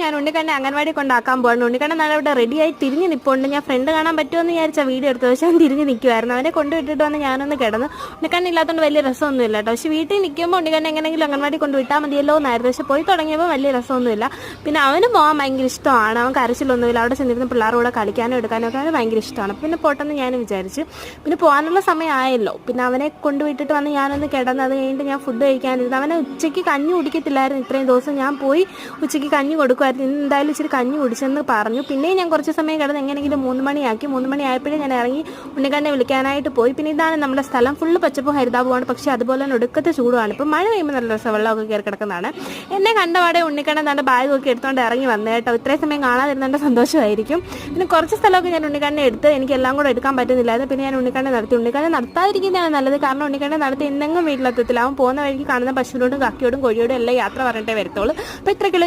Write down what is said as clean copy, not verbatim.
ഞാൻ ഉണ്ണിക്കണ്ണനെ അംഗൻവാടി കൊണ്ടാക്കാൻ പോകണം. ഉണ്ണിക്കണ്ണൻ നാളെ ഇവിടെ റെഡിയായി തിരിഞ്ഞ് നിൽപ്പുണ്ട്. ഞാൻ ഫ്രണ്ട് കാണാൻ പറ്റുമെന്ന് വിചാരിച്ച വീഡിയോ എടുത്തു. പക്ഷേ ഞാൻ തിരിഞ്ഞ് നിൽക്കുമായിരുന്നു. അവനെ കൊണ്ടുവിട്ടിട്ട് വന്ന് ഞാനൊന്ന് കിടന്നു. ഉണ്ണിക്കണ്ണൻ ഇല്ലാത്തതുകൊണ്ട് വലിയ രസമൊന്നുമില്ല കേട്ടോ. പക്ഷേ വീട്ടിൽ നിൽക്കുമ്പോൾ ഉണ്ണിക്കണ്ണൻ എങ്ങനെയെങ്കിലും അംഗൻവാടി കൊണ്ട് വിട്ടാൽ മതിയല്ലോ എന്നായിരുന്നു. പക്ഷേ പോയി തുടങ്ങിയപ്പോൾ വലിയ രസമൊന്നുമില്ല. പിന്നെ അവന് പോകാൻ ഭയങ്കര ഇഷ്ടമാണ്. അവൻ കരച്ചിലൊന്നുമില്ല. അവിടെ ചെന്നിരുന്ന പിള്ളേരോട് കളിക്കാനും എടുക്കാനും ഒക്കെ അവന് ഭയങ്കര ഇഷ്ടമാണ്. പിന്നെ പോട്ടെന്ന് ഞാൻ വിചാരിച്ചു. പിന്നെ പോകാനുള്ള സമയമായല്ലോ. പിന്നെ അവനെ കൊണ്ടുവിട്ടിട്ട് വന്ന് ഞാനൊന്ന് കിടന്ന് അത് കഴിഞ്ഞിട്ട് ഞാൻ ഫുഡ് കഴിക്കാനിരുന്നു. അവനെ ഉച്ചയ്ക്ക് കഞ്ഞി കുടിക്കത്തില്ലായിരുന്നു ഇത്രയും ദിവസം. ഞാൻ പോയി ഉച്ചയ്ക്ക് കഞ്ഞി കൊടുക്കുമായിരുന്നു. ഇന്ന് എന്തായാലും ഇച്ചിരി കഞ്ഞി കുടിച്ചെന്ന് പറഞ്ഞു. പിന്നെയും ഞാൻ കുറച്ച് സമയം കിടന്ന് എങ്ങനെയെങ്കിലും 3 മണിയാക്കി. 3 മണിയായപ്പോഴേ ഞാൻ ഇറങ്ങി ഉണ്ണിക്കണ്ണനെ വിളിക്കാനായിട്ട് പോയി. പിന്നെ ഇതാണ് നമ്മുടെ സ്ഥലം. ഫുള്ള് പച്ചപ്പും ഹരിതാപമാണ്. പക്ഷേ അതുപോലെ തന്നെ ഒടുക്കത്തെ ചൂടുമാണ്. ഇപ്പം മഴ പെയ്യുമ്പോൾ നല്ല രസം, വെള്ളമൊക്കെ കയറി കിടക്കുന്നതാണ്. എന്നെ കണ്ടപാടെ ഉണ്ണിക്കണ്ണൻ തൻ്റെ ബാഗ് ഒക്കെ എടുത്തുകൊണ്ട് ഇറങ്ങി വന്നു കേട്ടോ. ഇത്രയും സമയം കാണാതിരുന്നതിൻ്റെ സന്തോഷമായിരിക്കും. പിന്നെ കുറച്ച് സ്ഥലമൊക്കെ ഞാൻ ഉണ്ണിക്കണ്ണനെ എടുത്ത് എനിക്ക് എല്ലാം കൂടെ എടുക്കാൻ പറ്റുന്നില്ലായിരുന്നു. പിന്നെ ഞാൻ ഉണ്ണിക്കണ്ണനെ നടത്തി. ഉണ്ണിക്കണ്ണനെ നടത്താതിരിക്കുന്നതാണ് നല്ലത്. കാരണം ഉണ്ണിക്കണ്ണനെ നടത്തി എന്തെങ്കിലും വീട്ടിലെത്തത്തില്ല. അവൻ പോകുന്ന വഴിക്ക് കാണുന്ന പശുവിനോടും കക്കിയോടും കോഴിയോടും എല്ലാം യാത്ര പറഞ്ഞിട്ടേ വരത്തുള്ളൂ. അപ്പോൾ ഇത്ര കിലോ